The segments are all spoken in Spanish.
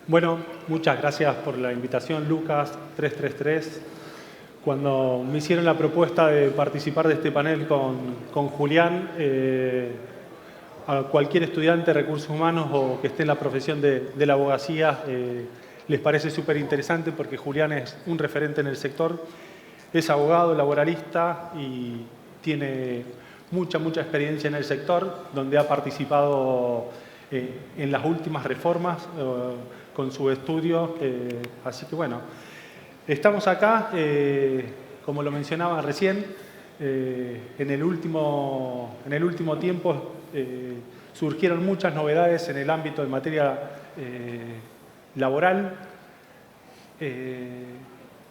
Bueno, muchas gracias por la invitación, Lucas 333. Cuando me hicieron la propuesta de participar de este panel con Julián, a cualquier estudiante de recursos humanos o que esté en la profesión de la abogacía, les parece súper interesante porque Julián es un referente en el sector, es abogado, laboralista y tiene mucha experiencia en el sector, donde ha participado en las últimas reformas con su estudio. Así que bueno, estamos acá, como lo mencionaba recién, en el último tiempo surgieron muchas novedades en el ámbito de materia laboral.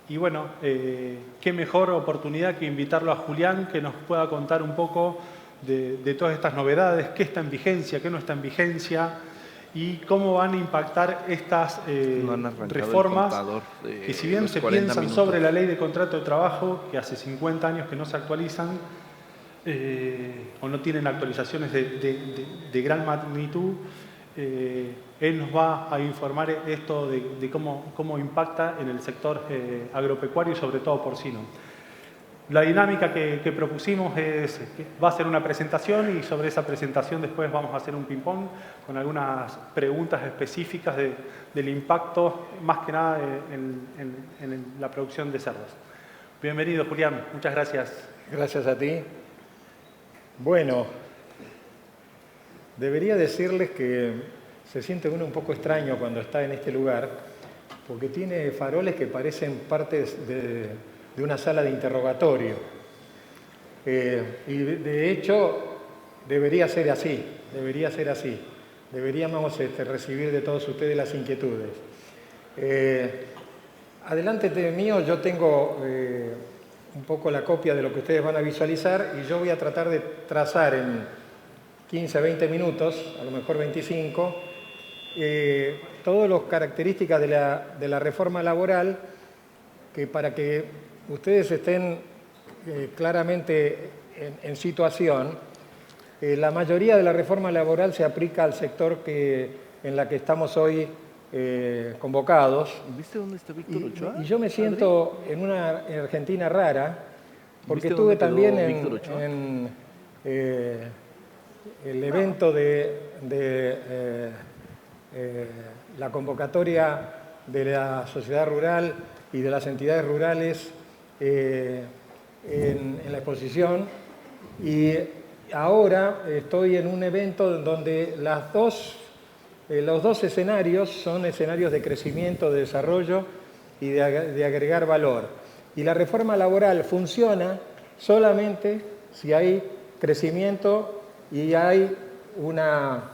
Y bueno, qué mejor oportunidad que invitarlo a Julián, que nos pueda contar un poco de todas estas novedades, qué está en vigencia, qué no está en vigencia y cómo van a impactar estas reformas que, si bien se piensan sobre la ley de contrato de trabajo, que hace 50 años que no se actualizan o no tienen actualizaciones de gran magnitud, él nos va a informar esto de cómo impacta en el sector agropecuario y sobre todo porcino. La dinámica que propusimos es que va a ser una presentación y sobre esa presentación después vamos a hacer un ping-pong con algunas preguntas específicas del impacto, más que nada en la producción de cerdos. Bienvenido, Julián. Muchas gracias. Gracias a ti. Bueno, debería decirles que se siente uno un poco extraño cuando está en este lugar, porque tiene faroles que parecen partes de una sala de interrogatorio. Y de hecho, debería ser así. Deberíamos recibir de todos ustedes las inquietudes. Adelante de mío yo tengo un poco la copia de lo que ustedes van a visualizar y yo voy a tratar de trazar en 15, 20 minutos, a lo mejor 25, todas las características de la reforma laboral, que para que ustedes estén claramente en situación, la mayoría de la reforma laboral se aplica al sector en la que estamos hoy convocados. ¿Viste dónde está Víctor Ochoa? Y yo me siento en una Argentina rara, porque estuve también en el evento de la convocatoria de la sociedad rural y de las entidades rurales en la exposición, y ahora estoy en un evento donde los dos escenarios son escenarios de crecimiento, de desarrollo y de agregar valor. Y la reforma laboral funciona solamente si hay crecimiento y hay una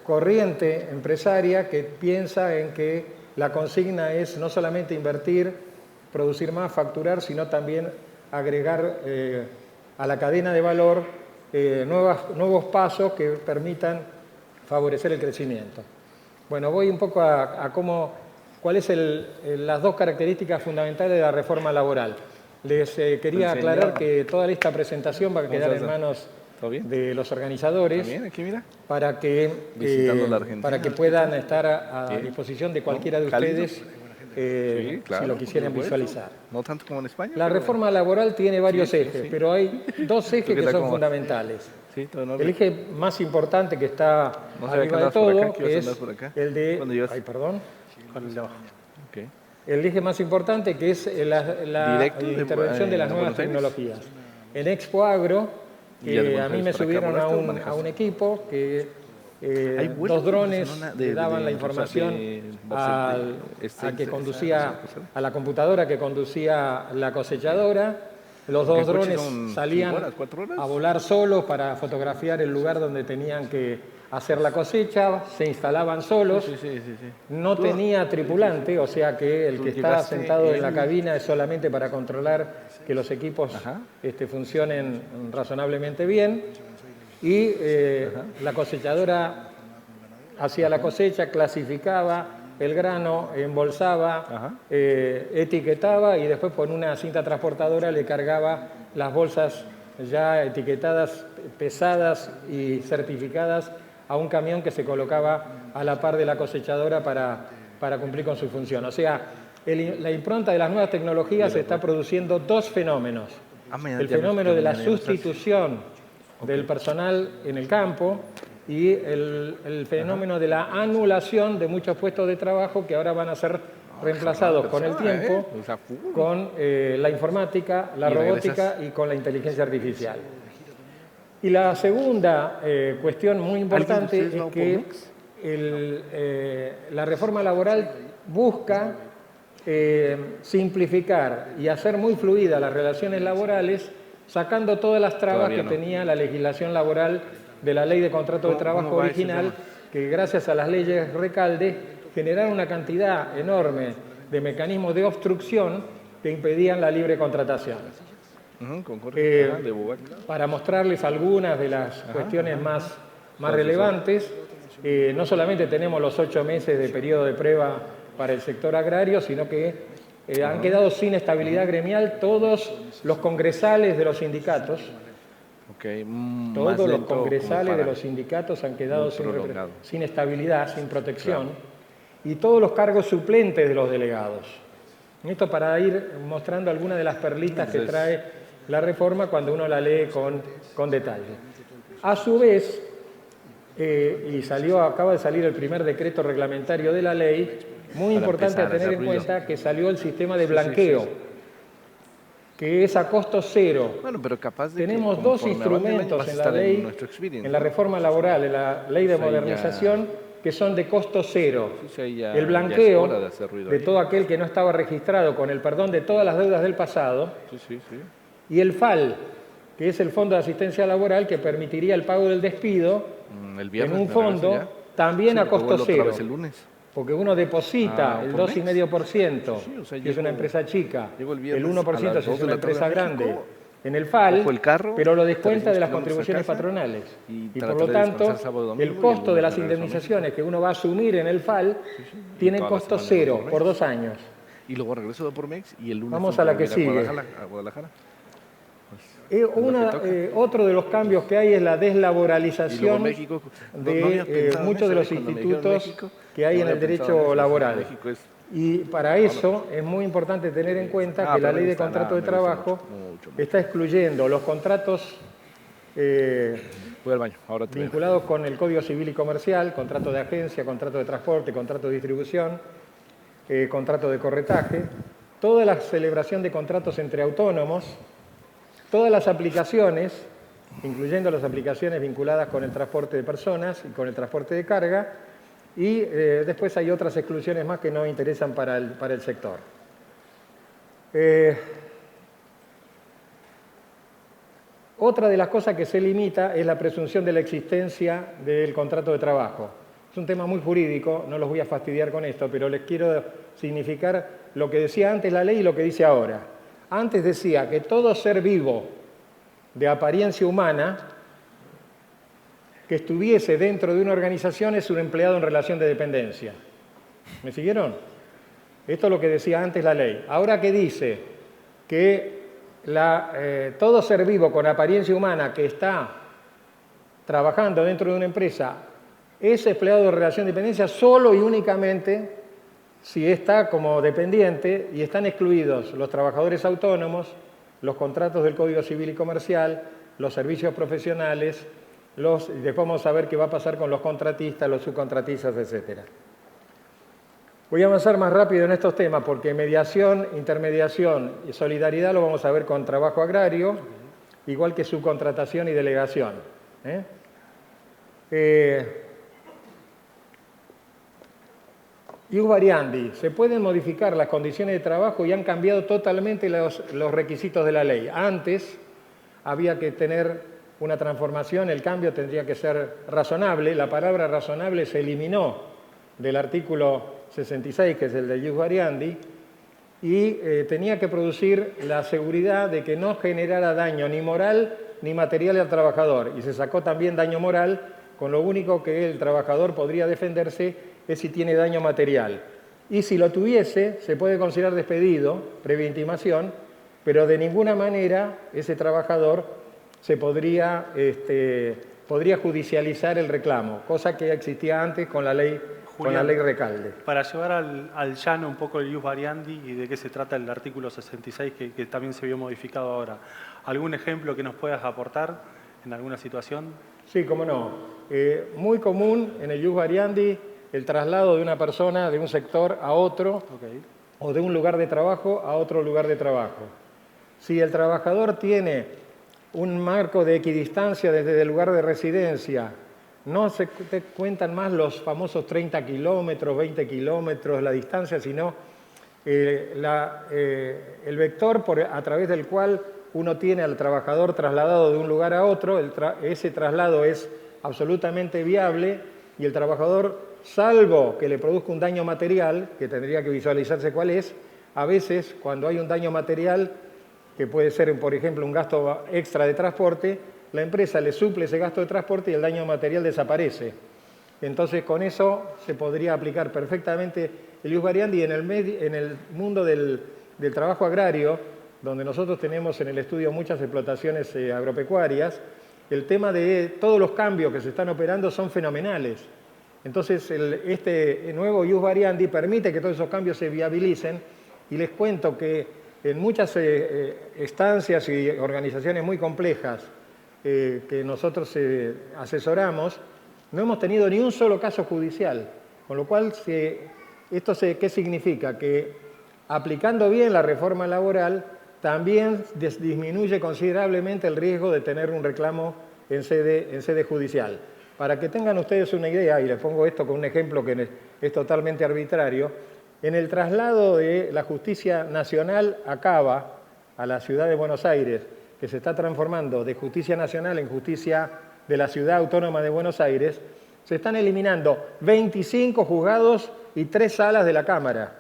corriente empresaria que piensa en que la consigna es no solamente invertir, producir más, facturar, sino también agregar a la cadena de valor nuevos pasos que permitan favorecer el crecimiento. Bueno, voy un poco a cuáles son las dos características fundamentales de la reforma laboral. Les quería aclarar que toda esta presentación va a quedar en manos de los organizadores para que puedan estar a disposición de cualquiera de ustedes si lo quisieran visualizar. No tanto como en España. La reforma laboral tiene varios ejes, pero hay dos ejes que son fundamentales. El eje más importante que está arriba de todo es el de... Ay, perdón. El eje más importante que es la intervención de las nuevas tecnologías. En Expo Agro, a mí me subieron a un equipo que dos drones le daban la información a la computadora que conducía la cosechadora. Los dos drones salían a volar solos para fotografiar el lugar donde tenían que hacer la cosecha, se instalaban solos, no tenía tripulante, o sea que el que está sentado en la cabina es solamente para controlar que los equipos funcionen razonablemente bien, y la cosechadora hacía la cosecha, clasificaba el grano, embolsaba, etiquetaba y después con una cinta transportadora le cargaba las bolsas ya etiquetadas, pesadas y certificadas a un camión que se colocaba a la par de la cosechadora para cumplir con su función. O sea, la impronta de las nuevas tecnologías está produciendo dos fenómenos. El fenómeno de la sustitución del personal en el campo y el fenómeno de la anulación de muchos puestos de trabajo que ahora van a ser reemplazados con el tiempo, con la informática, la robótica y con la inteligencia artificial. Y la segunda cuestión muy importante es que la reforma laboral busca simplificar y hacer muy fluidas las relaciones laborales, sacando todas las trabas que tenía la legislación laboral de la Ley de Contrato de Trabajo original, que gracias a las leyes Recalde generaron una cantidad enorme de mecanismos de obstrucción que impedían la libre contratación. Para mostrarles algunas de las cuestiones más relevantes, no solamente tenemos los 8 meses de periodo de prueba para el sector agrario, sino que han quedado sin estabilidad gremial todos los congresales de los sindicatos. Todos los congresales de los sindicatos han quedado sin estabilidad, sin protección, y todos los cargos suplentes de los delegados. Esto para ir mostrando algunas de las perlitas que trae la reforma cuando uno la lee con detalle. A su vez, acaba de salir el primer decreto reglamentario de la ley, muy importante a tener en cuenta que salió el sistema de blanqueo, que es a costo cero. Bueno, pero capaz de tenemos dos instrumentos en la ley, en la reforma laboral, en la ley de modernización, que son de costo cero. El blanqueo de todo aquel que no estaba registrado con el perdón de todas las deudas del pasado. Y el FAL, que es el Fondo de Asistencia Laboral, que permitiría el pago del despido en un fondo también a costo cero. Porque uno deposita el 2,5%, si es una empresa chica, el 1% si es una empresa grande, en el FAL, pero lo descuenta de las contribuciones patronales. Y por lo tanto, el costo de las indemnizaciones que uno va a asumir en el FAL tiene costo cero por 2 años. Y luego regreso de Pormex y el lunes vamos a la que sigue. A Guadalajara. Otro de los cambios que hay es la deslaboralización de muchos de los institutos que hay en el derecho laboral. Y para eso es muy importante tener en cuenta que la Ley de Contrato de Trabajo está excluyendo los contratos vinculados con el Código Civil y Comercial, contrato de agencia, contrato de transporte, contrato de distribución, contrato de corretaje, toda la celebración de contratos entre autónomos, todas las aplicaciones, incluyendo las aplicaciones vinculadas con el transporte de personas y con el transporte de carga, y después hay otras exclusiones más que no interesan para el sector. Otra de las cosas que se limita es la presunción de la existencia del contrato de trabajo. Es un tema muy jurídico, no los voy a fastidiar con esto, pero les quiero significar lo que decía antes la ley y lo que dice ahora. Antes decía que todo ser vivo de apariencia humana que estuviese dentro de una organización es un empleado en relación de dependencia. ¿Me siguieron? Esto es lo que decía antes la ley. Ahora que dice que todo ser vivo con apariencia humana que está trabajando dentro de una empresa es empleado de relación de dependencia solo y únicamente si está como dependiente y están excluidos los trabajadores autónomos, los contratos del Código Civil y Comercial, los servicios profesionales, después vamos a ver qué va a pasar con los contratistas, los subcontratistas, etc. Voy a avanzar más rápido en estos temas porque mediación, intermediación y solidaridad lo vamos a ver con trabajo agrario, igual que subcontratación y delegación. Ius variandi, se pueden modificar las condiciones de trabajo y han cambiado totalmente los requisitos de la ley. Antes había que tener una transformación, el cambio tendría que ser razonable. La palabra razonable se eliminó del artículo 66, que es el de ius variandi, y tenía que producir la seguridad de que no generara daño ni moral ni material al trabajador. Y se sacó también daño moral, con lo único que el trabajador podría defenderse es si tiene daño material. Y si lo tuviese, se puede considerar despedido, previa intimación, pero de ninguna manera ese trabajador se podría podría judicializar el reclamo, cosa que existía antes con la ley Julián, Recalde. para llevar al llano un poco el ius variandi y de qué se trata el artículo 66 que también se vio modificado ahora, ¿algún ejemplo que nos puedas aportar en alguna situación? Sí, cómo no. Muy común en el ius variandi el traslado de una persona de un sector a otro Okay. o de un lugar de trabajo a otro lugar de trabajo. Si el trabajador tiene un marco de equidistancia desde el lugar de residencia, no se cuentan más los famosos 30 kilómetros, 20 kilómetros, la distancia, sino el vector a través del cual uno tiene al trabajador trasladado de un lugar a otro, ese traslado es absolutamente viable y el trabajador, salvo que le produzca un daño material, que tendría que visualizarse cuál es, a veces cuando hay un daño material, que puede ser, por ejemplo, un gasto extra de transporte, la empresa le suple ese gasto de transporte y el daño material desaparece. Entonces, con eso se podría aplicar perfectamente el ius variandi en el mundo del trabajo agrario, donde nosotros tenemos en el estudio muchas explotaciones agropecuarias. El tema de todos los cambios que se están operando son fenomenales. Entonces, este nuevo ius variandi permite que todos esos cambios se viabilicen y les cuento que en muchas estancias y organizaciones muy complejas que nosotros asesoramos, no hemos tenido ni un solo caso judicial, con lo cual, ¿qué significa? Que aplicando bien la reforma laboral, también disminuye considerablemente el riesgo de tener un reclamo en sede judicial. Para que tengan ustedes una idea, y les pongo esto con un ejemplo que es totalmente arbitrario, en el traslado de la Justicia Nacional a Cava, a la ciudad de Buenos Aires, que se está transformando de Justicia Nacional en Justicia de la Ciudad Autónoma de Buenos Aires, se están eliminando 25 juzgados y 3 salas de la Cámara.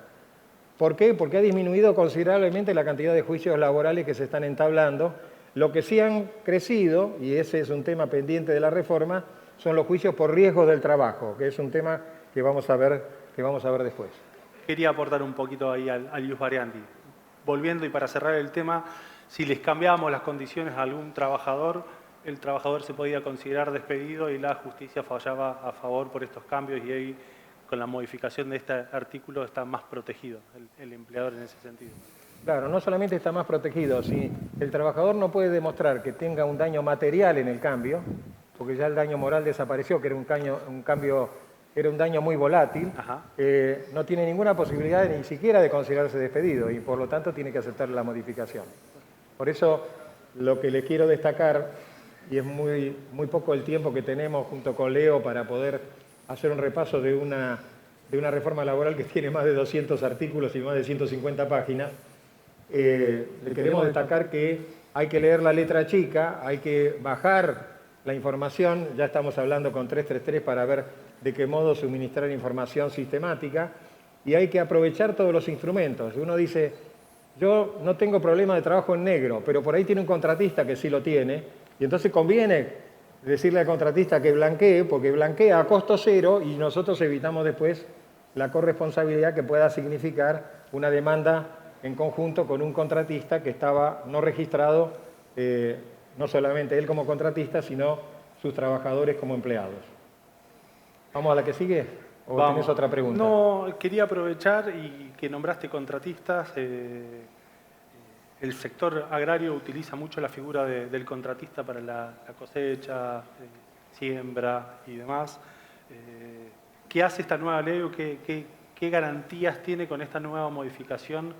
¿Por qué? Porque ha disminuido considerablemente la cantidad de juicios laborales que se están entablando. Lo que sí han crecido, y ese es un tema pendiente de la reforma, son los juicios por riesgos del trabajo, que es un tema que vamos a ver después. Quería aportar un poquito ahí al ius variandi. Volviendo y para cerrar el tema, si les cambiábamos las condiciones a algún trabajador, el trabajador se podía considerar despedido y la justicia fallaba a favor por estos cambios y ahí con la modificación de este artículo está más protegido el empleador en ese sentido. Claro, no solamente está más protegido, si el trabajador no puede demostrar que tenga un daño material en el cambio, porque ya el daño moral desapareció, que era era un daño muy volátil, no tiene ninguna posibilidad ni siquiera de considerarse despedido y por lo tanto tiene que aceptar la modificación. Por eso lo que les quiero destacar, y es muy poco el tiempo que tenemos junto con Leo para poder hacer un repaso de una reforma laboral que tiene más de 200 artículos y más de 150 páginas, le queremos destacar que hay que leer la letra chica, hay que bajar la información, ya estamos hablando con 333 para ver de qué modo suministrar información sistemática y hay que aprovechar todos los instrumentos. Uno dice, yo no tengo problema de trabajo en negro, pero por ahí tiene un contratista que sí lo tiene y entonces conviene decirle al contratista que blanquee, porque blanquea a costo cero y nosotros evitamos después la corresponsabilidad que pueda significar una demanda en conjunto con un contratista que estaba no registrado, no solamente él como contratista, sino sus trabajadores como empleados. ¿Vamos a la que sigue? ¿O tenés otra pregunta? No, quería aprovechar y que nombraste contratistas. El sector agrario utiliza mucho la figura del contratista para la cosecha, siembra y demás. ¿Qué hace esta nueva ley o qué garantías tiene con esta nueva modificación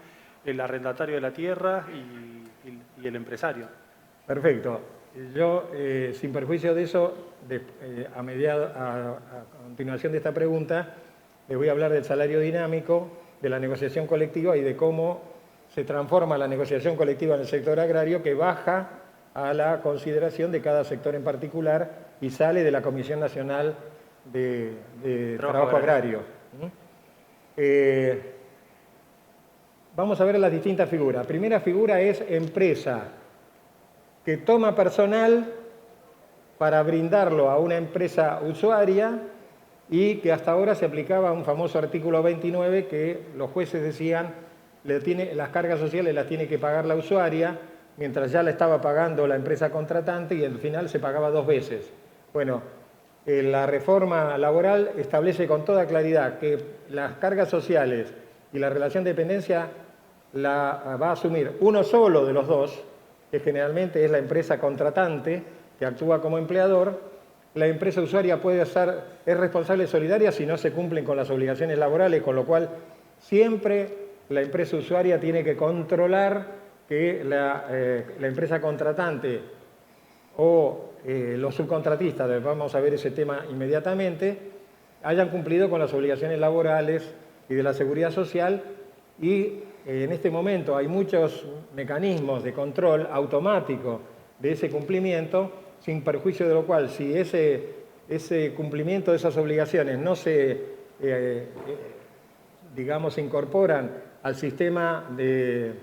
el arrendatario de la tierra y el empresario? Perfecto. Yo, sin perjuicio de eso, a continuación de esta pregunta, les voy a hablar del salario dinámico, de la negociación colectiva y de cómo se transforma la negociación colectiva en el sector agrario, que baja a la consideración de cada sector en particular y sale de la Comisión Nacional de Trabajo Agrario. Vamos a ver las distintas figuras. La primera figura es empresa, que toma personal para brindarlo a una empresa usuaria y que hasta ahora se aplicaba un famoso artículo 29 que los jueces decían las cargas sociales las tiene que pagar la usuaria, mientras ya la estaba pagando la empresa contratante y al final se pagaba 2 veces. Bueno, la reforma laboral establece con toda claridad que las cargas sociales y la relación de dependencia la va a asumir uno solo de los dos, que generalmente es la empresa contratante, que actúa como empleador. La empresa usuaria es responsable solidaria si no se cumplen con las obligaciones laborales, con lo cual siempre la empresa usuaria tiene que controlar que la empresa contratante o los subcontratistas, vamos a ver ese tema inmediatamente, hayan cumplido con las obligaciones laborales y de la seguridad social. Y en este momento hay muchos mecanismos de control automático de ese cumplimiento, sin perjuicio de lo cual, si ese cumplimiento de esas obligaciones no se, digamos, incorporan al sistema de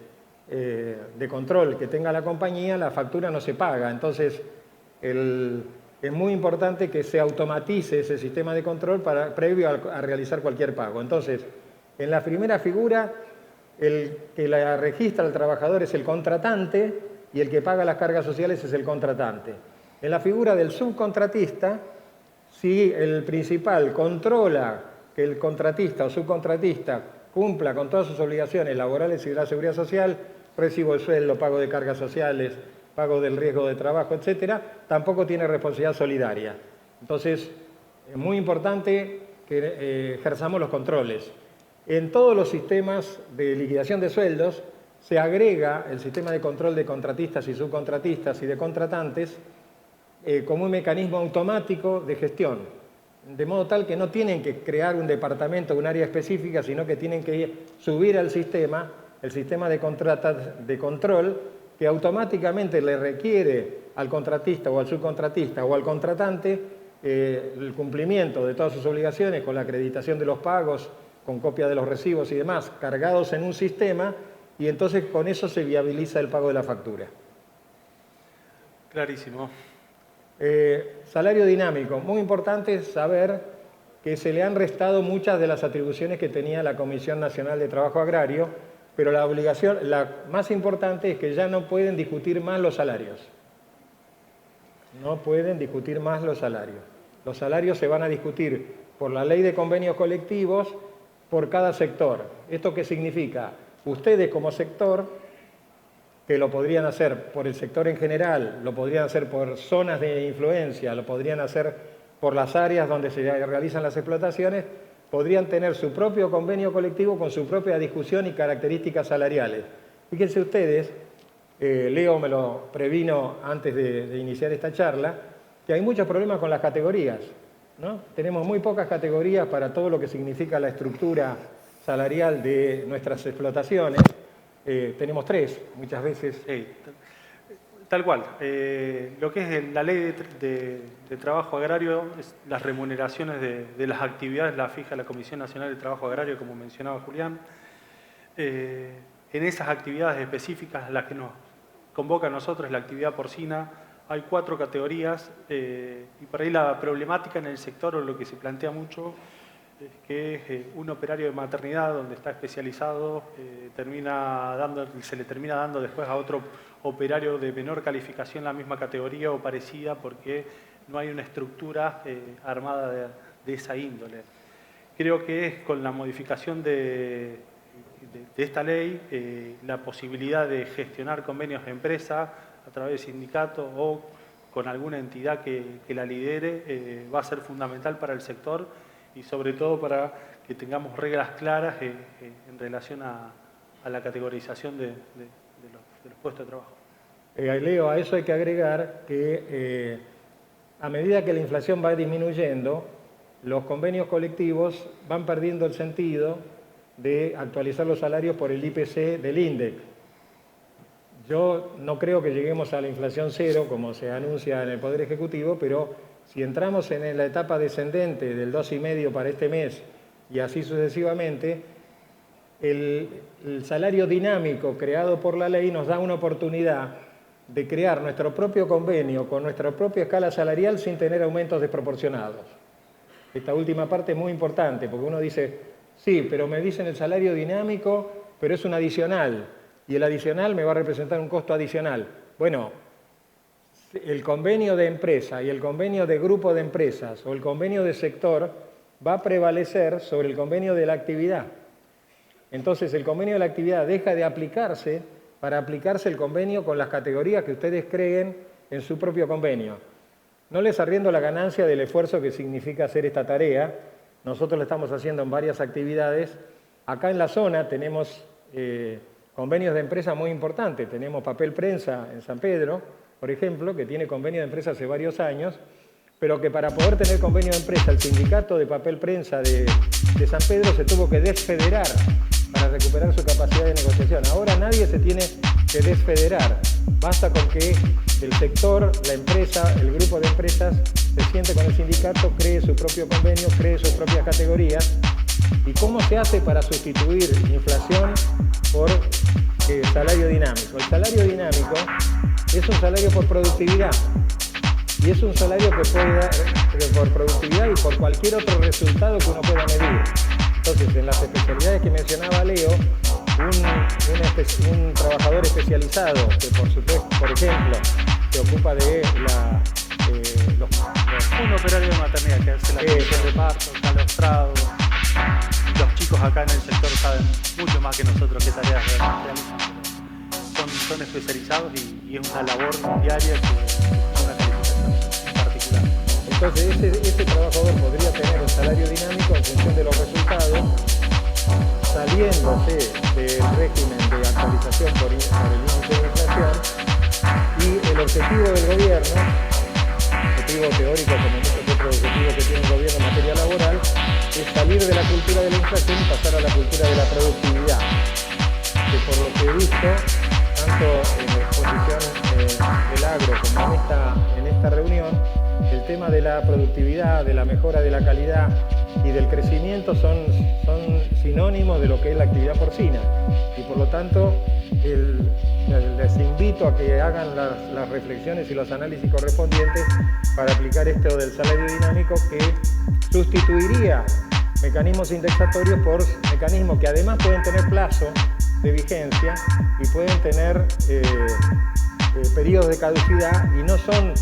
control que tenga la compañía, la factura no se paga. Entonces, es muy importante que se automatice ese sistema de control previo a realizar cualquier pago. Entonces, en la primera figura, el que la registra al trabajador es el contratante y el que paga las cargas sociales es el contratante. En la figura del subcontratista, si el principal controla que el contratista o subcontratista cumpla con todas sus obligaciones laborales y de la seguridad social, recibo el sueldo, pago de cargas sociales, pago del riesgo de trabajo, etcétera, tampoco tiene responsabilidad solidaria. Entonces, es muy importante que ejerzamos los controles. En todos los sistemas de liquidación de sueldos se agrega el sistema de control de contratistas y subcontratistas y de contratantes como un mecanismo automático de gestión, de modo tal que no tienen que crear un departamento, un área específica, sino que tienen que subir al sistema, el sistema de control, que automáticamente le requiere al contratista o al subcontratista o al contratante el cumplimiento de todas sus obligaciones con la acreditación de los pagos, con copia de los recibos y demás, cargados en un sistema, y entonces con eso se viabiliza el pago de la factura. Clarísimo. Salario dinámico. Muy importante saber que se le han restado muchas de las atribuciones que tenía la Comisión Nacional de Trabajo Agrario, pero la más importante es que ya no pueden discutir más los salarios. No pueden discutir más los salarios. Los salarios se van a discutir por la ley de convenios colectivos por cada sector. ¿Esto qué significa? Ustedes como sector, que lo podrían hacer por el sector en general, lo podrían hacer por zonas de influencia, lo podrían hacer por las áreas donde se realizan las explotaciones, podrían tener su propio convenio colectivo con su propia discusión y características salariales. Fíjense ustedes, Leo me lo previno antes de iniciar esta charla, que hay muchos problemas con las categorías, ¿no? Tenemos muy pocas categorías para todo lo que significa la estructura salarial de nuestras explotaciones. Tenemos 3, muchas veces. Sí, tal cual. Lo que es la ley de trabajo agrario, las remuneraciones de las actividades las fija la Comisión Nacional de Trabajo Agrario, como mencionaba Julián. En esas actividades específicas, las que nos convoca a nosotros, la actividad porcina, hay 4 categorías y por ahí la problemática en el sector, o lo que se plantea mucho, es que un operario de maternidad donde está especializado se le termina dando después a otro operario de menor calificación la misma categoría o parecida, porque no hay una estructura armada de esa índole. Creo que es con la modificación de esta ley la posibilidad de gestionar convenios de empresa a través de sindicatos o con alguna entidad que la lidere va a ser fundamental para el sector y sobre todo para que tengamos reglas claras en relación a la categorización de los puestos de trabajo. Leo, a eso hay que agregar que a medida que la inflación va disminuyendo, los convenios colectivos van perdiendo el sentido de actualizar los salarios por el IPC del INDEC. Yo no creo que lleguemos a la inflación cero, como se anuncia en el Poder Ejecutivo, pero si entramos en la etapa descendente del 2,5 para este mes y así sucesivamente, el salario dinámico creado por la ley nos da una oportunidad de crear nuestro propio convenio con nuestra propia escala salarial sin tener aumentos desproporcionados. Esta última parte es muy importante porque uno dice, sí, pero me dicen el salario dinámico, pero es un adicional y el adicional me va a representar un costo adicional. Bueno, el convenio de empresa y el convenio de grupo de empresas o el convenio de sector va a prevalecer sobre el convenio de la actividad. Entonces el convenio de la actividad deja de aplicarse para aplicarse el convenio con las categorías que ustedes creen en su propio convenio. No les arriendo la ganancia del esfuerzo que significa hacer esta tarea. Nosotros lo estamos haciendo en varias actividades. Acá en la zona tenemos convenios de empresa muy importantes. Tenemos Papel Prensa en San Pedro, por ejemplo, que tiene convenio de empresa hace varios años, pero que para poder tener convenio de empresa, el sindicato de Papel Prensa de San Pedro se tuvo que desfederar para recuperar su capacidad de negociación. Ahora nadie se tiene que desfederar. Basta con que el sector, la empresa, el grupo de empresas se siente con el sindicato, cree su propio convenio, cree sus propias categorías. ¿Y cómo se hace para sustituir inflación por salario dinámico? El salario dinámico es un salario por productividad y es un salario que puede dar por productividad y por cualquier otro resultado que uno pueda medir. Entonces, en las especialidades que mencionaba Leo, un trabajador especializado que, por ejemplo, se ocupa de un operario de maternidad que hace la comisión de parto, calostrado. Los chicos acá en el sector saben mucho más que nosotros qué tareas realizan. Son especializados y es una labor diaria que es una calificación en particular. Entonces, ese trabajador podría tener un salario dinámico en función de los resultados, saliéndose del régimen de actualización por el índice de inflación, y el objetivo del gobierno, objetivo teórico como muchos otros objetivos que tiene el gobierno en materia laboral, es salir de la cultura de la inflación y pasar a la cultura de la productividad, que por lo que he visto, tanto en la exposición del agro como en esta reunión, el tema de la productividad, de la mejora de la calidad y del crecimiento son sinónimos de lo que es la actividad porcina. Y por lo tanto, les invito a que hagan las reflexiones y los análisis correspondientes para aplicar esto del salario dinámico, que sustituiría mecanismos indexatorios por mecanismos que además pueden tener plazo de vigencia y pueden tener periodos de caducidad, y no son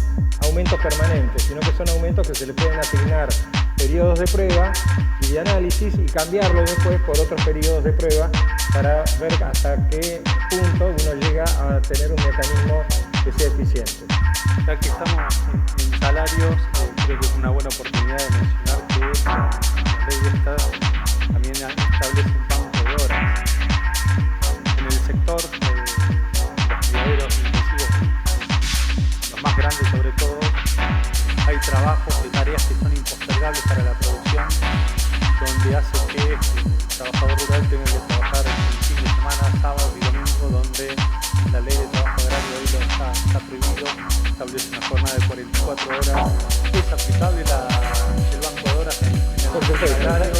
aumentos permanentes, sino que son aumentos que se le pueden asignar periodos de prueba y de análisis y cambiarlo después por otros periodos de prueba para ver hasta qué punto uno llega a tener un mecanismo que sea eficiente. Ya que estamos en salarios, creo que es una buena oportunidad de mencionar que la ley esta también establece un banco de horas. En el sector, los criaderos intensivos, los más grandes sobre todo, hay trabajos de tareas que son impostergables para la producción, donde hace que el trabajador rural tenga que trabajar el fin de semana, sábado y domingo, donde la ley de trabajo agrario hoy está prohibido, establece una jornada de 44 horas. ¿Es aplicable el banco de horas en el sector agrario?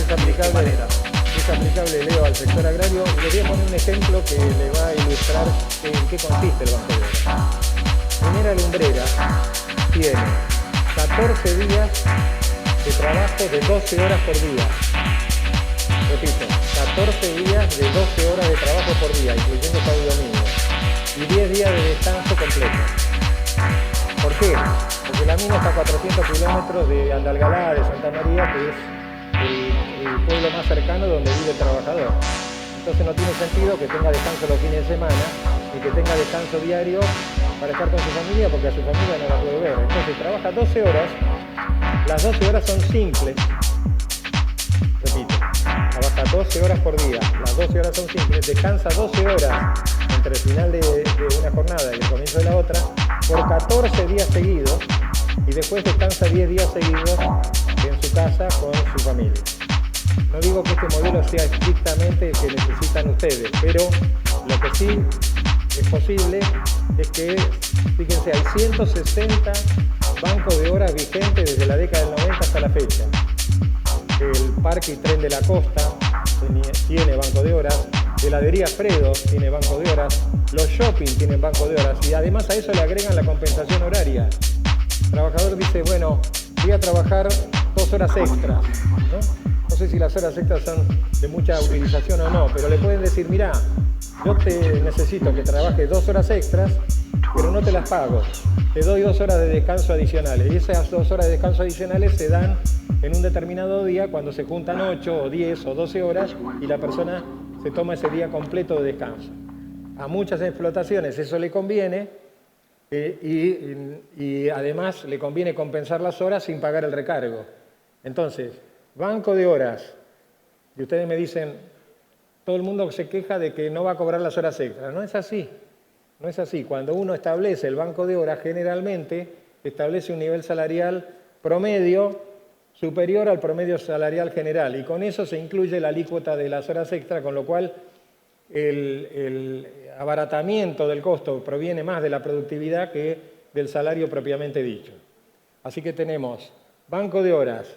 Es aplicable, Leo, al sector agrario. Les voy a poner un ejemplo que le va a ilustrar en qué consiste el banco de horas. Minera Lumbrera tiene 14 días de trabajo de 12 horas por día. Repito, 14 días de 12 horas de trabajo por día, incluyendo sábado y domingo. Y 10 días de descanso completo. ¿Por qué? Porque la mina está a 400 kilómetros de Andalgalá, de Santa María, que es el pueblo más cercano donde vive el trabajador. Entonces no tiene sentido que tenga descanso los fines de semana y que tenga descanso diario para estar con su familia, porque a su familia no la puede ver. Entonces trabaja 12 horas, las 12 horas son simples. Repito, trabaja 12 horas por día, las 12 horas son simples, descansa 12 horas entre el final de una jornada y el comienzo de la otra, por 14 días seguidos, y después descansa 10 días seguidos en su casa con su familia. No digo que este modelo sea estrictamente el que necesitan ustedes, pero lo que sí es posible es que, fíjense, hay 160 bancos de horas vigentes desde la década del 90 hasta la fecha. El Parque y Tren de la Costa tiene banco de horas, Heladería Fredo tiene banco de horas, los shopping tienen banco de horas, y además a eso le agregan la compensación horaria. El trabajador dice, bueno, voy a trabajar 2 horas extras, ¿no? no sé si las horas extras son de mucha utilización o no, pero le pueden decir, mirá, yo te necesito que trabajes 2 horas extras, pero no te las pago. Te doy 2 horas de descanso adicionales. Y esas 2 horas de descanso adicionales se dan en un determinado día cuando se juntan 8 o 10 o 12 horas y la persona se toma ese día completo de descanso. A muchas explotaciones eso le conviene y además le conviene compensar las horas sin pagar el recargo. Entonces, banco de horas. Y ustedes me dicen, todo el mundo se queja de que no va a cobrar las horas extras. No es así. No es así. Cuando uno establece el banco de horas, generalmente establece un nivel salarial promedio superior al promedio salarial general y con eso se incluye la alícuota de las horas extras, con lo cual el abaratamiento del costo proviene más de la productividad que del salario propiamente dicho. Así que tenemos banco de horas,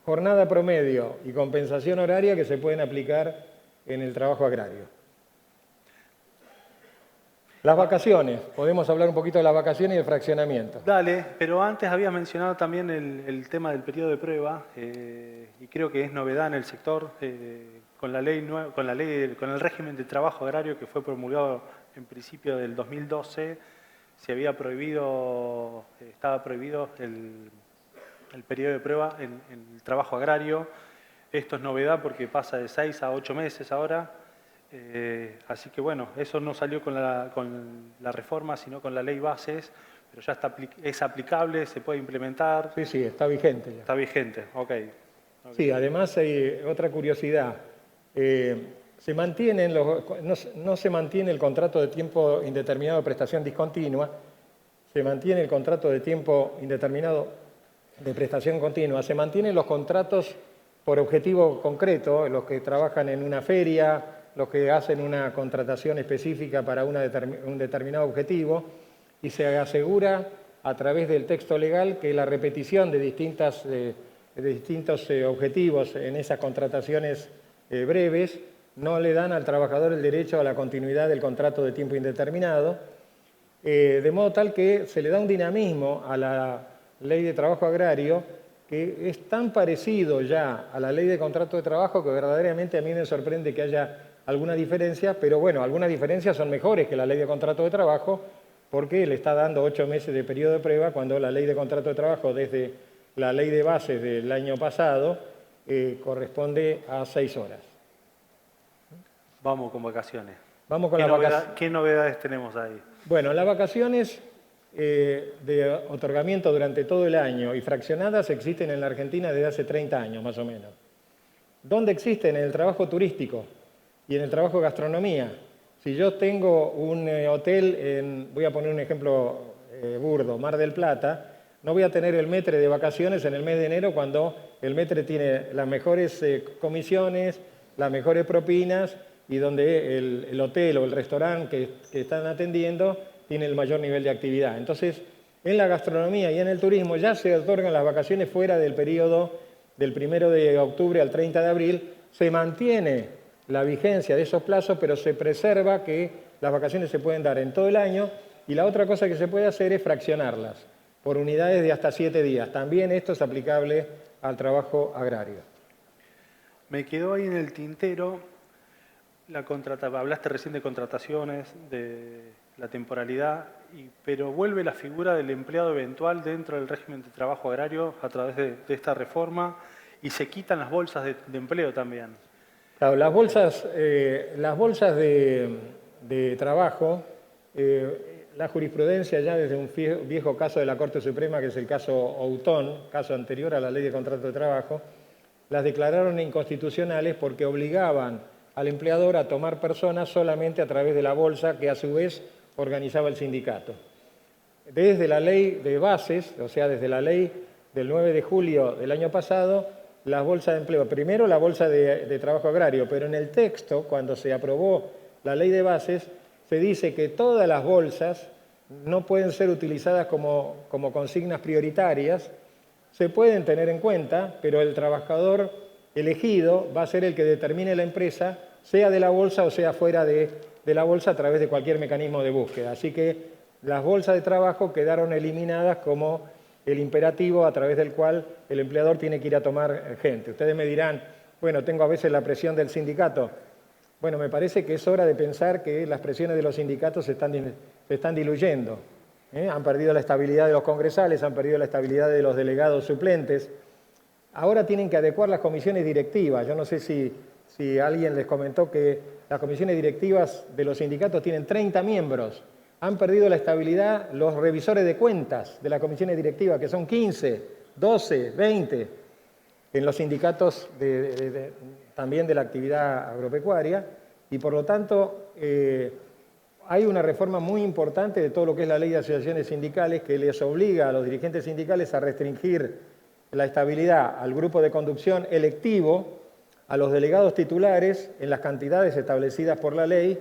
jornada promedio y compensación horaria que se pueden aplicar en el trabajo agrario. Las vacaciones, podemos hablar un poquito de las vacaciones y el fraccionamiento. Dale, pero antes habías mencionado también el tema del periodo de prueba y creo que es novedad en el sector con el régimen de trabajo agrario que fue promulgado en principio del 2012, estaba prohibido el periodo de prueba en el trabajo agrario. Esto es novedad porque pasa de 6 a 8 meses ahora. Así que bueno, eso no salió con la reforma, sino con la ley bases, pero ya es aplicable, se puede implementar. Sí, sí, está vigente ya. Está vigente, ok. Sí, además hay otra curiosidad. No se mantiene el contrato de tiempo indeterminado de prestación discontinua, se mantiene el contrato de tiempo indeterminado de prestación continua, se mantienen los contratos por objetivo concreto, los que trabajan en una feria, los que hacen una contratación específica para un determinado objetivo, y se asegura a través del texto legal que la repetición de distintos objetivos en esas contrataciones breves no le dan al trabajador el derecho a la continuidad del contrato de tiempo indeterminado, de modo tal que se le da un dinamismo a la ley de trabajo agrario que es tan parecido ya a la ley de contrato de trabajo que verdaderamente a mí me sorprende que haya alguna diferencia, pero bueno, algunas diferencias son mejores que la ley de contrato de trabajo porque le está dando 8 meses de periodo de prueba cuando la ley de contrato de trabajo desde la ley de bases del año pasado corresponde a 6 horas. Vamos con vacaciones. Vamos con las vacaciones. ¿Qué novedades tenemos ahí? Bueno, las vacaciones de otorgamiento durante todo el año y fraccionadas existen en la Argentina desde hace 30 años más o menos. ¿Dónde existen? En el trabajo turístico y en el trabajo gastronomía. Si yo tengo un hotel voy a poner un ejemplo burdo, Mar del Plata, no voy a tener el Metre de vacaciones en el mes de enero cuando el Metre tiene las mejores comisiones, las mejores propinas y donde el hotel o el restaurante que están atendiendo tiene el mayor nivel de actividad. Entonces, en la gastronomía y en el turismo ya se otorgan las vacaciones fuera del periodo del 1 de octubre al 30 de abril, se mantiene la vigencia de esos plazos, pero se preserva que las vacaciones se pueden dar en todo el año y la otra cosa que se puede hacer es fraccionarlas por unidades de hasta 7 días. También esto es aplicable al trabajo agrario. Me quedó ahí en el tintero, hablaste recién de contrataciones, de la temporalidad, pero vuelve la figura del empleado eventual dentro del régimen de trabajo agrario a través de esta reforma y se quitan las bolsas de empleo también. Claro, las bolsas de trabajo, la jurisprudencia ya desde un viejo caso de la Corte Suprema, que es el caso Outón, caso anterior a la Ley de Contrato de Trabajo, las declararon inconstitucionales porque obligaban al empleador a tomar personas solamente a través de la bolsa que a su vez organizaba el sindicato. Desde la ley de bases, o sea, desde la ley del 9 de julio del año pasado, las bolsas de empleo, primero la bolsa de trabajo agrario, pero en el texto, cuando se aprobó la ley de bases, se dice que todas las bolsas no pueden ser utilizadas como consignas prioritarias, se pueden tener en cuenta, pero el trabajador elegido va a ser el que determine la empresa, sea de la bolsa o sea fuera de la bolsa a través de cualquier mecanismo de búsqueda. Así que las bolsas de trabajo quedaron eliminadas como el imperativo a través del cual el empleador tiene que ir a tomar gente. Ustedes me dirán, bueno, tengo a veces la presión del sindicato. Bueno, me parece que es hora de pensar que las presiones de los sindicatos se están diluyendo. Han perdido la estabilidad de los congresales, han perdido la estabilidad de los delegados suplentes. Ahora tienen que adecuar las comisiones directivas. Yo no sé si alguien les comentó que las comisiones directivas de los sindicatos tienen 30 miembros. Han perdido la estabilidad los revisores de cuentas de las comisiones directivas, que son 15, 12, 20, en los sindicatos también de la actividad agropecuaria, y por lo tanto hay una reforma muy importante de todo lo que es la ley de asociaciones sindicales que les obliga a los dirigentes sindicales a restringir la estabilidad al grupo de conducción electivo, a los delegados titulares en las cantidades establecidas por la ley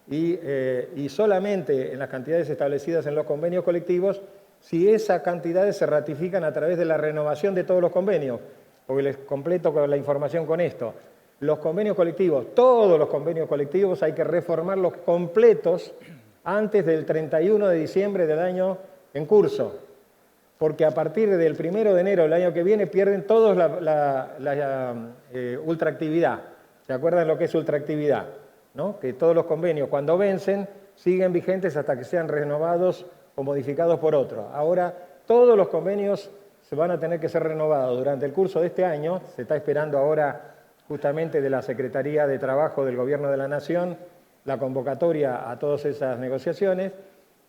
y solamente en las cantidades establecidas en los convenios colectivos si esas cantidades se ratifican a través de la renovación de todos los convenios. Porque les completo con la información con esto. Los convenios colectivos, todos los convenios colectivos hay que reformarlos completos antes del 31 de diciembre del año en curso. Porque a partir del 1 de enero del año que viene pierden todos la ultraactividad. ¿Se acuerdan lo que es ultraactividad? ¿No? Que todos los convenios cuando vencen siguen vigentes hasta que sean renovados o modificados por otro. Ahora todos los convenios se van a tener que ser renovados durante el curso de este año. Se está esperando ahora justamente de la Secretaría de Trabajo del Gobierno de la Nación la convocatoria a todas esas negociaciones.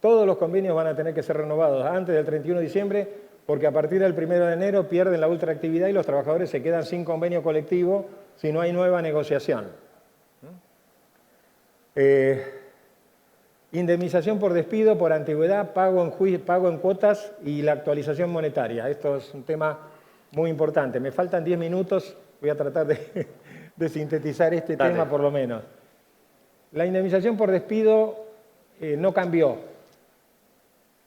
Todos los convenios van a tener que ser renovados antes del 31 de diciembre porque a partir del 1 de enero pierden la ultraactividad y los trabajadores se quedan sin convenio colectivo si no hay nueva negociación. Indemnización por despido, por antigüedad, pago en cuotas y la actualización monetaria. Esto es un tema muy importante. Me faltan 10 minutos, voy a tratar de sintetizar este tema por lo menos. La indemnización por despido no cambió.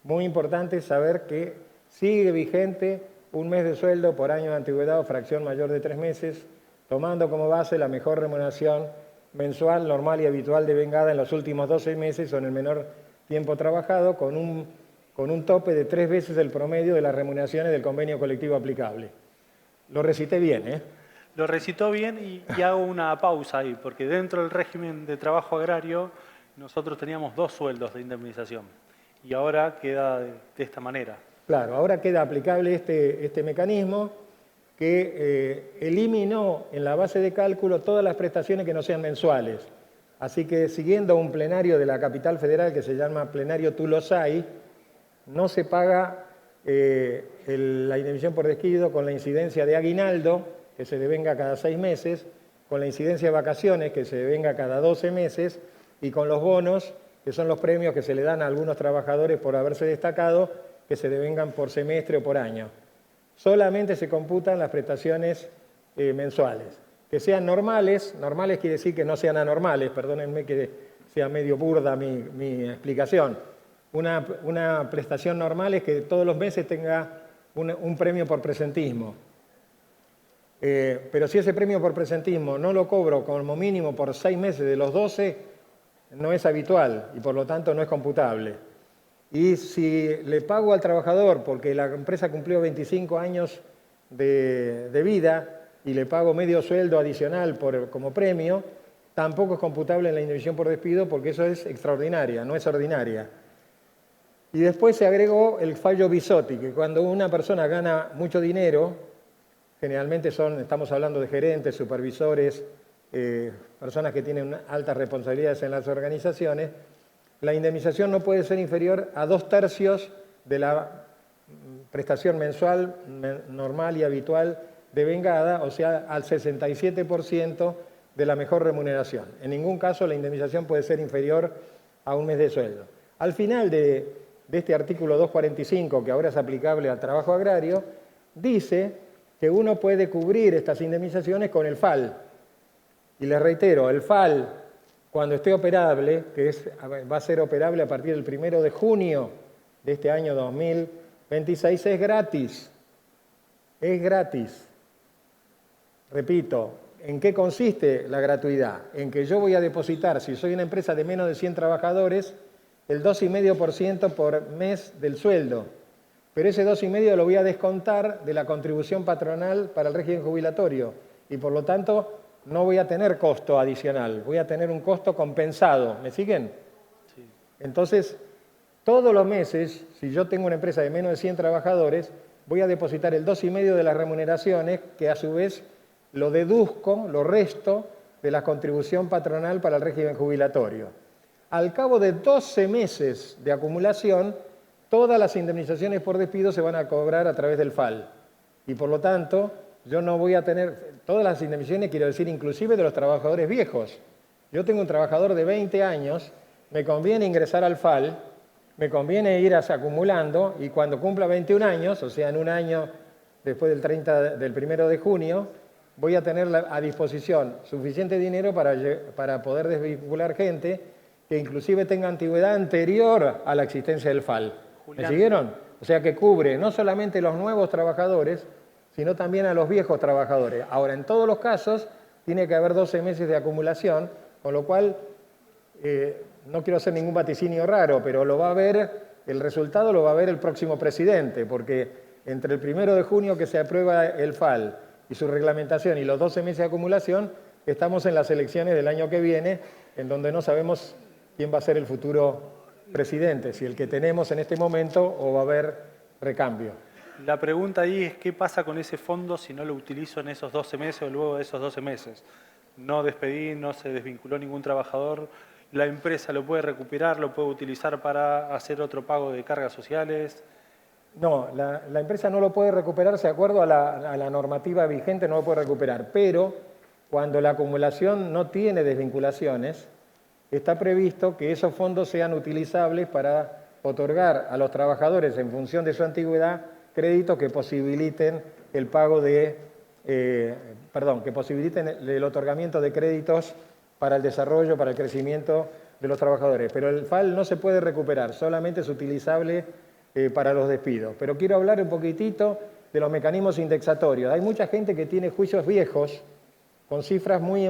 Muy importante saber que sigue vigente un mes de sueldo por año de antigüedad o fracción mayor de 3 meses, tomando como base la mejor remuneración mensual, normal y habitual devengada en los últimos 12 meses o en el menor tiempo trabajado, con un tope de 3 veces el promedio de las remuneraciones del convenio colectivo aplicable. Lo recité bien, ¿eh? Lo recitó bien y hago una pausa ahí, porque dentro del régimen de trabajo agrario nosotros teníamos 2 sueldos de indemnización y ahora queda de esta manera. Claro, ahora queda aplicable este mecanismo que eliminó en la base de cálculo todas las prestaciones que no sean mensuales. Así que siguiendo un plenario de la capital federal que se llama plenario Tulosay, no se paga la indemnización por despido con la incidencia de aguinaldo, que se devenga cada 6 meses, con la incidencia de vacaciones, que se devenga cada 12 meses, y con los bonos, que son los premios que se le dan a algunos trabajadores por haberse destacado, que se devengan por semestre o por año. Solamente se computan las prestaciones mensuales. Que sean normales quiere decir que no sean anormales, perdónenme que sea medio burda mi explicación. Una prestación normal es que todos los meses tenga un premio por presentismo. Pero si ese premio por presentismo no lo cobro como mínimo por 6 meses de los 12, no es habitual y por lo tanto no es computable. Y si le pago al trabajador porque la empresa cumplió 25 años de vida y le pago medio sueldo adicional como premio, tampoco es computable en la indemnización por despido porque eso es extraordinaria, no es ordinaria. Y después se agregó el fallo Bisotti, que cuando una persona gana mucho dinero, generalmente estamos hablando de gerentes, supervisores, personas que tienen altas responsabilidades en las organizaciones, la indemnización no puede ser inferior a 2/3 de la prestación mensual normal y habitual devengada, o sea, al 67% de la mejor remuneración. En ningún caso la indemnización puede ser inferior a un mes de sueldo. Al final de este artículo 245, que ahora es aplicable al trabajo agrario, dice que uno puede cubrir estas indemnizaciones con el FAL. Y les reitero, el FAL, cuando esté operable, va a ser operable a partir del 1 de junio de este año 2026, es gratis. Es gratis. Repito, ¿en qué consiste la gratuidad? En que yo voy a depositar, si soy una empresa de menos de 100 trabajadores, el 2,5% por mes del sueldo. Pero ese 2,5% lo voy a descontar de la contribución patronal para el régimen jubilatorio. y por lo tanto no voy a tener costo adicional, voy a tener un costo compensado. ¿Me siguen? Sí. Entonces, todos los meses, si yo tengo una empresa de menos de 100 trabajadores, voy a depositar el 2,5 de las remuneraciones, que a su vez lo deduzco, lo resto de la contribución patronal para el régimen jubilatorio. Al cabo de 12 meses de acumulación, todas las indemnizaciones por despido se van a cobrar a través del FAL. Y por lo tanto, yo no voy a tener todas las indemnizaciones, quiero decir, inclusive de los trabajadores viejos. Yo tengo un trabajador de 20 años, me conviene ingresar al FAL, me conviene ir acumulando y cuando cumpla 21 años, o sea, en un año después del 1 de junio, voy a tener a disposición suficiente dinero para poder desvincular gente que inclusive tenga antigüedad anterior a la existencia del FAL. Julián. ¿Me siguieron? O sea que cubre no solamente los nuevos trabajadores, sino también a los viejos trabajadores. Ahora, en todos los casos, tiene que haber 12 meses de acumulación, con lo cual, no quiero hacer ningún vaticinio raro, pero el resultado lo va a ver el próximo presidente, porque entre el 1 de junio que se aprueba el FAL y su reglamentación y los 12 meses de acumulación, estamos en las elecciones del año que viene, en donde no sabemos quién va a ser el futuro presidente, si el que tenemos en este momento o va a haber recambio. La pregunta ahí es qué pasa con ese fondo si no lo utilizo en esos 12 meses o luego de esos 12 meses. No despedí, no se desvinculó ningún trabajador, la empresa lo puede recuperar, lo puede utilizar para hacer otro pago de cargas sociales. No, la empresa no lo puede recuperar, de acuerdo a la normativa vigente, no lo puede recuperar, pero cuando la acumulación no tiene desvinculaciones, está previsto que esos fondos sean utilizables para otorgar a los trabajadores, en función de su antigüedad, créditos que posibiliten el pago que posibiliten el otorgamiento de créditos para el desarrollo, para el crecimiento de los trabajadores. Pero el FAL no se puede recuperar, solamente es utilizable para los despidos. Pero quiero hablar un poquitito de los mecanismos indexatorios. Hay mucha gente que tiene juicios viejos con cifras muy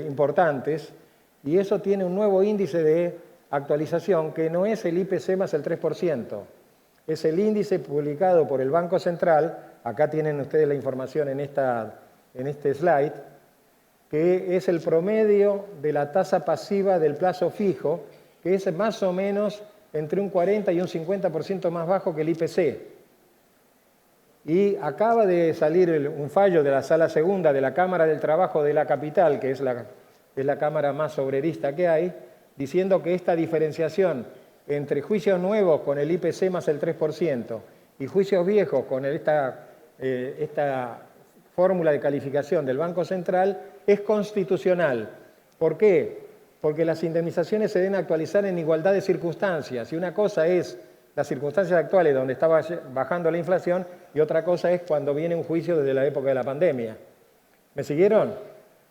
importantes y eso tiene un nuevo índice de actualización que no es el IPC más el 3%. Es el índice publicado por el Banco Central, acá tienen ustedes la información en este slide, que es el promedio de la tasa pasiva del plazo fijo, que es más o menos entre un 40 y un 50% más bajo que el IPC. Y acaba de salir un fallo de la Sala Segunda de la Cámara del Trabajo de la Capital, que es la cámara más obrerista que hay, diciendo que esta diferenciación entre juicios nuevos con el IPC más el 3% y juicios viejos con esta fórmula de calificación del Banco Central es constitucional. ¿Por qué? Porque las indemnizaciones se deben actualizar en igualdad de circunstancias. Y una cosa es las circunstancias actuales donde está bajando la inflación y otra cosa es cuando viene un juicio desde la época de la pandemia. ¿Me siguieron?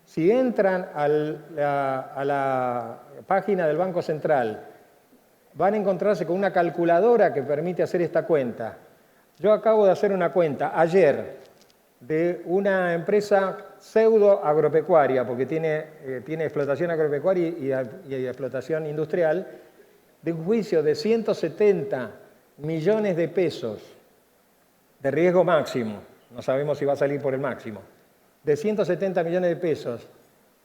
Si entran a la página del Banco Central, van a encontrarse con una calculadora que permite hacer esta cuenta. Yo acabo de hacer una cuenta ayer de una empresa pseudo agropecuaria, porque tiene explotación agropecuaria y explotación industrial, de un juicio de 170 millones de pesos de riesgo máximo, no sabemos si va a salir por el máximo, de 170 millones de pesos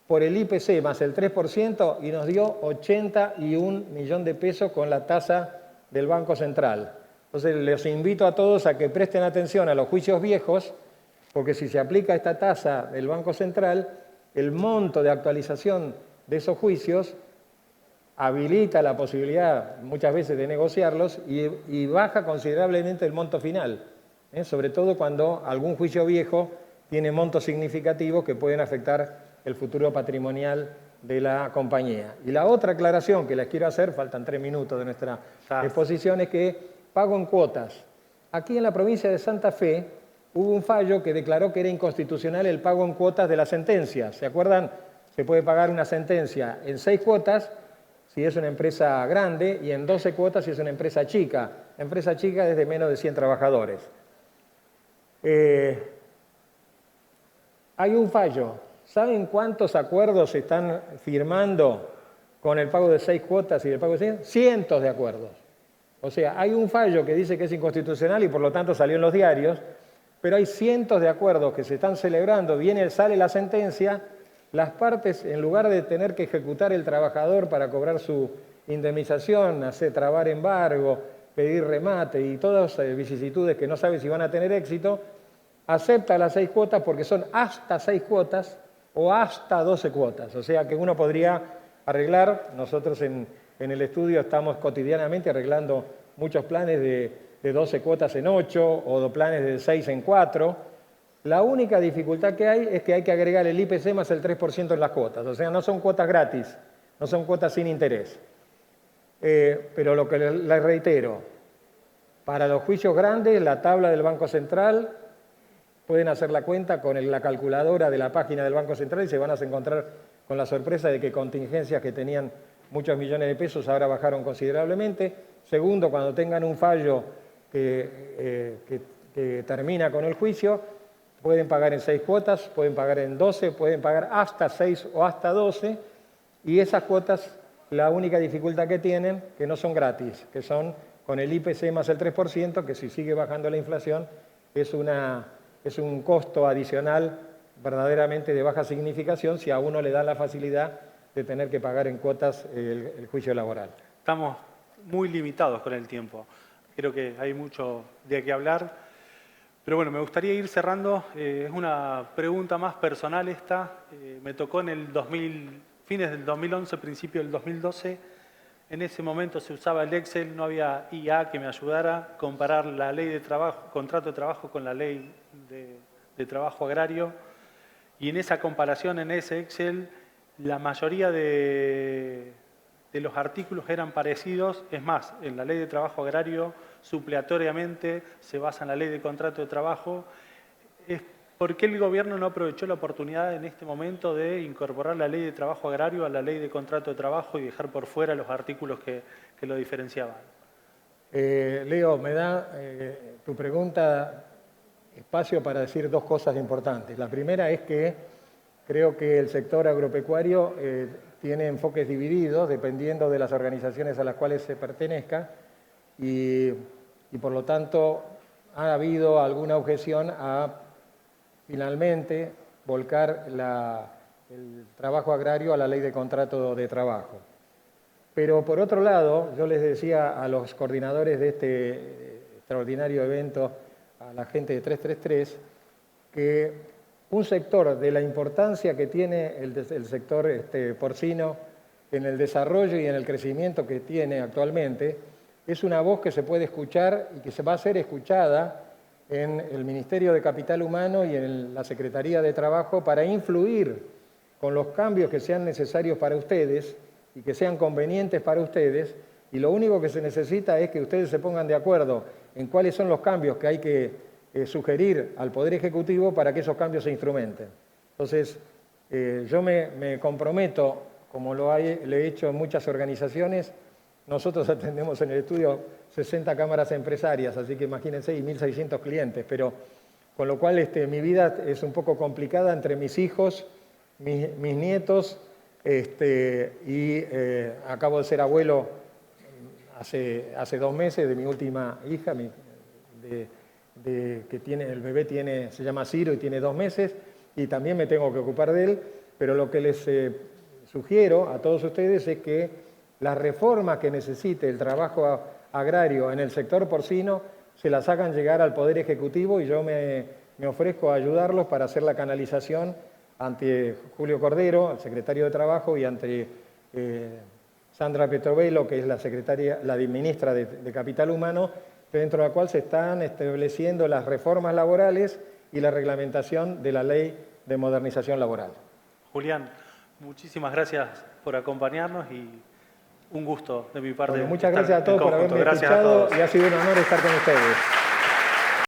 por el IPC más el 3% y nos dio 81 millones de pesos con la tasa del Banco Central. Entonces les invito a todos a que presten atención a los juicios viejos, porque si se aplica esta tasa del Banco Central, el monto de actualización de esos juicios habilita la posibilidad muchas veces de negociarlos y baja considerablemente el monto final, sobre todo cuando algún juicio viejo tiene montos significativos que pueden afectar el futuro patrimonial de la compañía. Y la otra aclaración que les quiero hacer, faltan 3 minutos de nuestra exposición, es que pago en cuotas. Aquí en la provincia de Santa Fe hubo un fallo que declaró que era inconstitucional el pago en cuotas de las sentencias. ¿Se acuerdan? Se puede pagar una sentencia en 6 cuotas si es una empresa grande y en 12 cuotas si es una empresa chica. La empresa chica es de menos de 100 trabajadores. Hay un fallo. ¿Saben cuántos acuerdos se están firmando con el pago de 6 cuotas y el pago de 100? Cientos de acuerdos. O sea, hay un fallo que dice que es inconstitucional y por lo tanto salió en los diarios, pero hay cientos de acuerdos que se están celebrando, sale la sentencia, las partes, en lugar de tener que ejecutar el trabajador para cobrar su indemnización, trabar embargo, pedir remate y todas vicisitudes que no sabe si van a tener éxito, acepta las 6 cuotas porque son hasta 6 cuotas o hasta 12 cuotas. O sea que uno podría arreglar, nosotros en el estudio estamos cotidianamente arreglando muchos planes de 12 cuotas en 8 o planes de 6 en 4. La única dificultad que hay es que hay que agregar el IPC más el 3% en las cuotas. O sea, no son cuotas gratis, no son cuotas sin interés. Pero lo que les reitero, para los juicios grandes, la tabla del Banco Central, pueden hacer la cuenta con la calculadora de la página del Banco Central y se van a encontrar con la sorpresa de que contingencias que tenían muchos millones de pesos ahora bajaron considerablemente. Segundo, cuando tengan un fallo que termina con el juicio, pueden pagar en 6 cuotas, pueden pagar en 12, pueden pagar hasta 6 o hasta 12, y esas cuotas, la única dificultad que tienen, que no son gratis, que son con el IPC más el 3%, que si sigue bajando la inflación, es un costo adicional verdaderamente de baja significación si a uno le da la facilidad de tener que pagar en cuotas el juicio laboral. Estamos muy limitados con el tiempo. Creo que hay mucho de qué hablar. Pero bueno, me gustaría ir cerrando. Es una pregunta más personal esta. Me tocó en el fines del 2011, principio del 2012. En ese momento se usaba el Excel, no había IA que me ayudara a comparar la ley de trabajo, contrato de trabajo con la ley de trabajo agrario. Y en esa comparación, en ese Excel, la mayoría de los artículos eran parecidos. Es más, en la ley de trabajo agrario, supletoriamente, se basa en la ley de contrato de trabajo. ¿Por qué el gobierno no aprovechó la oportunidad en este momento de incorporar la ley de trabajo agrario a la ley de contrato de trabajo y dejar por fuera los artículos que lo diferenciaban? Leo, me da tu pregunta espacio para decir 2 cosas importantes. La primera es que creo que el sector agropecuario tiene enfoques divididos dependiendo de las organizaciones a las cuales se pertenezca y por lo tanto ha habido alguna objeción a finalmente volcar el trabajo agrario a la ley de contrato de trabajo. Pero por otro lado, yo les decía a los coordinadores de este extraordinario evento, a la gente de 333, que un sector de la importancia que tiene el sector porcino en el desarrollo y en el crecimiento que tiene actualmente, es una voz que se puede escuchar y que se va a ser escuchada en el Ministerio de Capital Humano y en la Secretaría de Trabajo para influir con los cambios que sean necesarios para ustedes y que sean convenientes para ustedes, y lo único que se necesita es que ustedes se pongan de acuerdo en cuáles son los cambios que hay que sugerir al Poder Ejecutivo para que esos cambios se instrumenten. Entonces, yo me comprometo, como le he hecho en muchas organizaciones. Nosotros atendemos en el estudio 60 cámaras empresarias, así que imagínense, y 1.600 clientes, pero con lo cual mi vida es un poco complicada entre mis hijos, mis nietos, y acabo de ser abuelo hace 2 meses de mi última hija, que tiene, el bebé se llama Ciro y tiene 2 meses, y también me tengo que ocupar de él, pero lo que les sugiero a todos ustedes es que las reformas que necesite el trabajo agrario en el sector porcino se las hagan llegar al Poder Ejecutivo y yo me ofrezco a ayudarlos para hacer la canalización ante Julio Cordero, el secretario de Trabajo, y ante Sandra Petrovelo, que es la ministra de Capital Humano, dentro de la cual se están estableciendo las reformas laborales y la reglamentación de la Ley de Modernización Laboral. Julián, muchísimas gracias por acompañarnos y un gusto de mi parte. Bueno, muchas gracias a todos por haberme escuchado y ha sido un honor estar con ustedes.